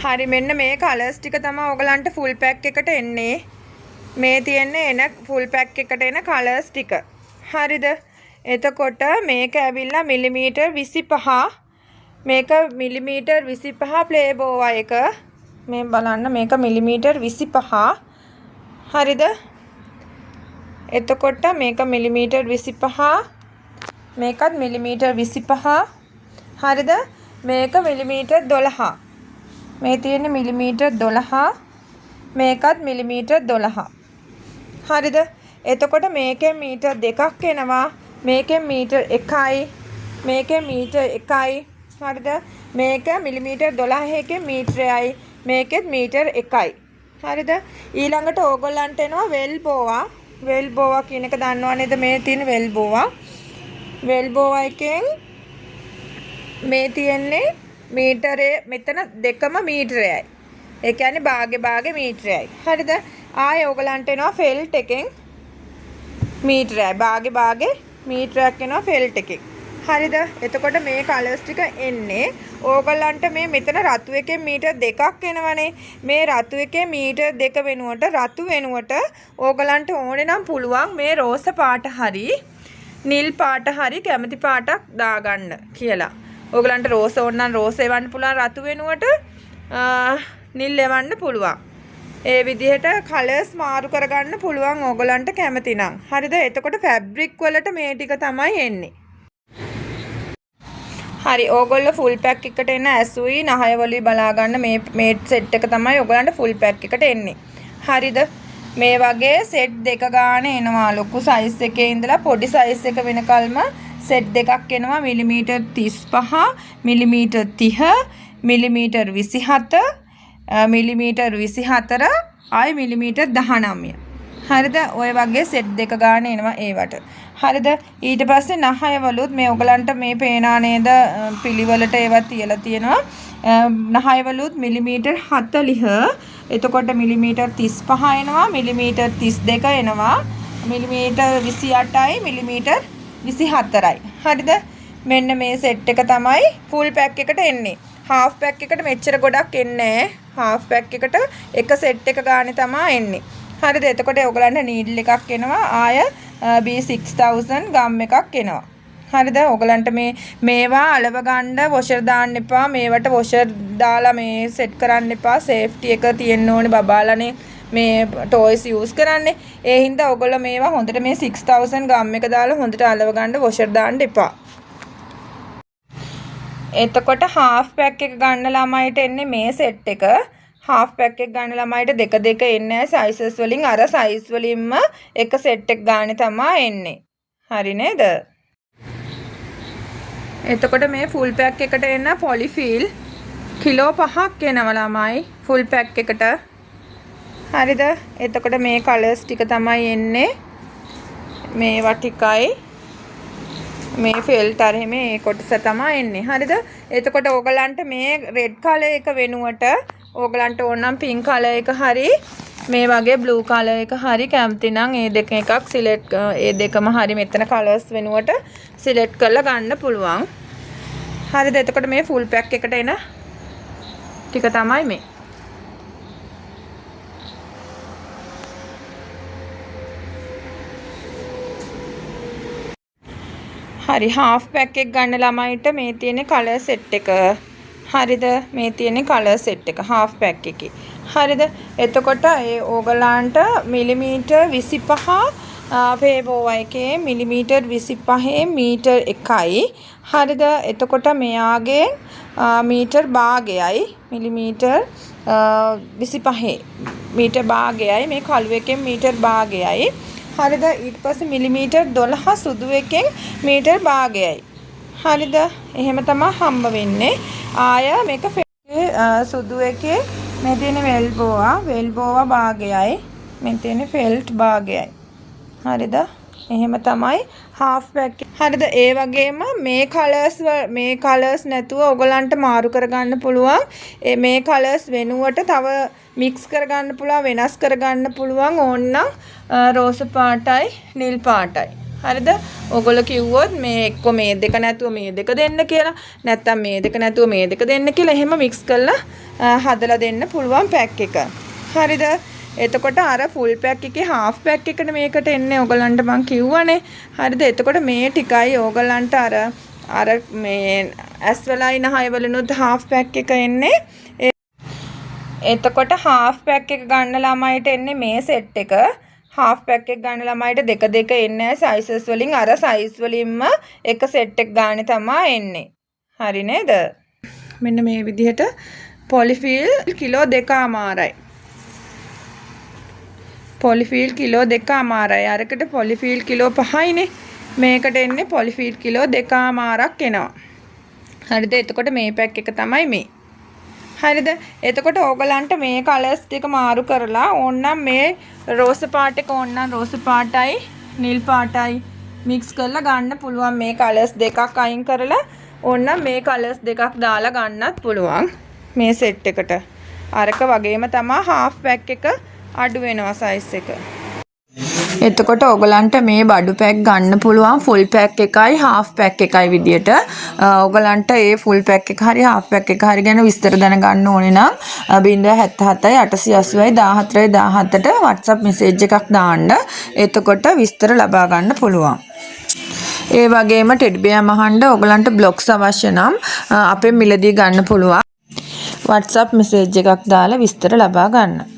හරි මෙන්න මේ කලර්ස් ටික තමයි ඔයගලන්ට ෆුල් පැක් එකට එන්නේ. මේ තියෙන්නේ එන ෆුල් පැක් එකට එන කලර්ස් ටික. හරිද? එතකොට මේක ඇවිල්ලා මිලිමීටර් 25. මේක මිලිමීටර් 25 ප්ලේ බෝවා එක. මේ බලන්න මේක මිලිමීටර් 25. හරිද? එතකොට මේක මිලිමීටර් 25. මේකත් මිලිමීටර් 25. හරිද? මේක මිලිමීටර් 12. මේ තියෙන්නේ මිලිමීටර් 12. මේකත් මිලිමීටර් 12. හරිද? එතකොට මේකෙන් මීටර් දෙකක් එනවා. මේකෙන් මීටර් 1යි. මේකෙන් මීටර් 1යි. හරිද? මේක මිලිමීටර් 12කින් මීටරයයි. මේකෙත් මීටර් 1යි. හරිද? ඊළඟට ඕගොල්ලන්ට එනවා වෙල් බෝවා. වෙල් බෝවා කියන එක දන්නව නේද? මේ තියෙන වෙල් බෝවා. වෙල් බෝවා එකෙන් මේ තියෙන්නේ මීටරේ මෙතන දෙකම මීටරයයි. ඒ කියන්නේ භාගේ මීටරයයි. හරිද? ආයේ ඕගලන්ට එනවා ෆෙල්ට් එකෙන් මීටරයයි. භාගේ මීටරයක් එනවා ෆෙල්ට් එකෙන්. හරිද? එතකොට මේ කලර්ස් ටික එන්නේ ඕගලන්ට මේ මෙතන රතු එකෙන් මීටර් දෙකක් එනවනේ. මේ රතු එකේ මීටර් දෙක වෙනුවට රතු වෙනුවට ඕගලන්ට ඕනේ නම් පුළුවන් මේ රෝස පාට හරි නිල් පාට හරි කැමති පාටක් දාගන්න කියලා. ඕගලන්ට රෝස ඕන නම් රෝස එවන්න පුළුවන් රතු වෙනුවට නිල් එවන්න පුළුවන්. ඒ විදිහට කලර්ස් මාරු කරගන්න පුළුවන් ඕගලන්ට කැමති නම්. හරිද? එතකොට ෆැබ්‍රික් වලට මේ ටික තමයි එන්නේ. හරි ඕගොල්ලෝ ෆුල් පැක් එකට එන ඇසුයි නහයවලුයි බලා ගන්න මේ සෙට් එක තමයි ඕගලන්ට ෆුල් පැක් එකට එන්නේ. හරිද? මේ වගේ සෙට් දෙක ගාන එනවා. ලොකු සයිස් එකේ ඉඳලා පොඩි සයිස් එක වෙනකල්ම සෙට් දෙකක් එනවා. මිලිමීටර් 35, මිලිමීටර් 30, මිලිමීටර් 27, මිලිමීටර් 24, ආයි මිලිමීටර් 19. හරිද? ඔය වගේ සෙට් දෙක ගාන එනවා ඒවට. හරිද? ඊට පස්සේ නහයවලුත් මේ ඔයගලන්ට මේ පේනා නේද පිළිවෙලට ඒවා තියලා තියෙනවා. නහයවලුත් මිලිමීටර් 40, එතකොට මිලිමීටර් 35 එනවා, මිලිමීටර් 32 එනවා, මිලිමීටර් 28යි, මිලිමීටර් 24යි. හරිද? මෙන්න මේ සෙට් එක තමයි ෆුල් පැක් එකට එන්නේ. හාෆ් පැක් එකට මෙච්චර ගොඩක් එන්නේ නැහැ. හාෆ් පැක් එකට එක සෙට් එක ගානේ තමයි එන්නේ. හරිද? එතකොට ඔයගලන්ට නීඩල් එකක් එනවා. ආය B6000 ගම් එකක් එනවා. හරිද? ඔයගලන්ට මේවා අලව ගන්න වොෂර් දාන්න එපා. මේවට වොෂර් දාලා මේ සෙට් කරන්න එපා. සේෆ්ටි එක තියෙන්න ඕනේ බබාලානේ මේ ටොයිස් යූස් කරන්නේ. ඒ හින්දා ඔයගොල්ලෝ මේවා හොඳට මේ 6000 ගම් එක දාලා හොඳට අලව ගන්න වොෂර් දාන්න එපා. එතකොට හාෆ් පැක් එක ගන්න ළමයිට එන්නේ මේ සෙට් එක. හාෆ් පැක් එක ගන්න ළමයිට දෙක එන්නේ සයිසස් වලින් අර සයිස් වලින්ම එක සෙට් එක ගානේ තමයි එන්නේ. හරි නේද? එතකොට මේ ෆුල් පැක් එකට එන පොලිෆීල් කිලෝ 5ක් එනවා ළමයි ෆුල් පැක් එකට. හරිද? එතකොට මේ කලර්ස් ටික තමයි එන්නේ. මේවා ටිකයි මේ ෆිල්ටර් මේ කොටස තමයි එන්නේ. හරිද? එතකොට ඕගලන්ට මේ රෙඩ් කලර් එක වෙනුවට ඕගලන්ට ඕන නම් පින්ක් කලර් එක හරි මේ වගේ බ්ලූ කලර් එක හරි කැමති නම් ඒ දෙක එකක් සිලෙක්ට් ඒ දෙකම හරි මෙතන කලර්ස් වෙනුවට සිලෙක්ට් කරලා ගන්න පුළුවන්. හරිද? එතකොට මේ ෆුල් පැක් එකට එන ටික තමයි මේ. හරි හාෆ් පැක් එක ගන්න ළමයිට මේ තියෙන කලර් සෙට් එක. හරිද? මේ තියෙන කලර් සෙට් එක හාෆ් පැක් එකේ. හරිද? එතකොට ඒ ඕගලන්ට මිලිමීටර් 25 පේබෝවා එකේ මිලිමීටර් 25 මීටර් 1යි. හරිද? එතකොට මෙයාගේ මීටර් භාගයයි මිලිමීටර් 25 මීටර් භාගයයි මේ කළු එකෙන් මීටර් භාගයයි. හරිද? ඊට පස්සේ මිලිමීටර් 12 සුදු එකෙන් මීටර් භාගයයි. හරිද? එහෙම තමයි හම්බ වෙන්නේ. ආය මේක සුදු එකේ මේ තියෙන වෙල්බෝවා භාගයයි මේ තියෙන ෆෙල්ට් භාගයයි. හරිද? එහෙම තමයි හාෆ් පැක්. හරිද? ඒ වගේම මේ කලර්ස් නැතුව ඔයගලන්ට මාරු කරගන්න පුළුවන්. මේ කලර්ස් වෙනුවට තව මික්ස් කරගන්න පුළුවන්, වෙනස් කරගන්න පුළුවන් ඕනනම් රෝස පාටයි නිල් පාටයි. හරිද? ඔයගොල්ලෝ කිව්වොත් මේ එක්ක මේ දෙක නැතුව මේ දෙක දෙන්න කියලා. නැත්තම් මේ දෙක නැතුව මේ දෙක දෙන්න කියලා. එහෙම මික්ස් කරලා හදලා දෙන්න පුළුවන් පැක් එක. හරිද? එතකොට අර ෆුල් පැක් එකේ හාෆ් පැක් එකට මේකට එන්නේ ඔයගලන්ට මං කිව්වනේ. හරිද? එතකොට මේ ටිකයි ඔයගලන්ට අර මේ ඇස් වලයි නහය වලිනුත් හාෆ් පැක් එක එන්නේ. එතකොට හාෆ් පැක් එක ගන්න ළමයිට එන්නේ මේ සෙට් එක. හාෆ් පැක් එක ගන්න ළමයිට දෙක දෙක එන්නේ සයිසස් වලින් අර සයිස් වලින්ම එක සෙට් එක ගානේ තමයි එන්නේ. හරි නේද? මෙන්න මේ විදිහට පොලිෆීල් කිලෝ 2.5යි. පොලිෆීල් කිලෝ 2.5යි. අරකට පොලිෆීල් කිලෝ 5යිනේ. මේකට එන්නේ පොලිෆීල් කිලෝ 2.5ක් එනවා. හරිද? එතකොට මේ පැක් එක තමයි මේ. හරිද? එතකොට ඕගලන්ට මේ කලර්ස් ටික මාරු කරලා ඕන්නම් මේ රෝස පාට එක ඕන්නම් රෝස පාටයි නිල් පාටයි මික්ස් කරලා ගන්න පුළුවන්. මේ කලර්ස් දෙකක් අයින් කරලා ඕන්නම් මේ කලර්ස් දෙකක් දාලා ගන්නත් පුළුවන් මේ සෙට් එකට. අරක වගේම තමයි හාෆ් පැක් එක අඩු වෙනවා සයිස් එක. එතකොට ඔයගලන්ට මේ බඩු පැක් ගන්න පුළුවන් ෆුල් පැක් එකයි හාෆ් පැක් එකයි විදියට. ඔයගලන්ට ඒ ෆුල් පැක් එක හරි හාෆ් පැක් එක හරි ගැන විස්තර දැනගන්න ඕනේ නම් 077 880 14 17ට WhatsApp message එකක් දාන්න. එතකොට විස්තර ලබා ගන්න පුළුවන්. ඒ වගේම ටෙඩි බෙයා මහන්න ඔයගලන්ට බ්ලොග්ස් අවශ්‍ය නම් අපේ මිලදී ගන්න පුළුවන්. WhatsApp message එකක් දාලා විස්තර ලබා ගන්න.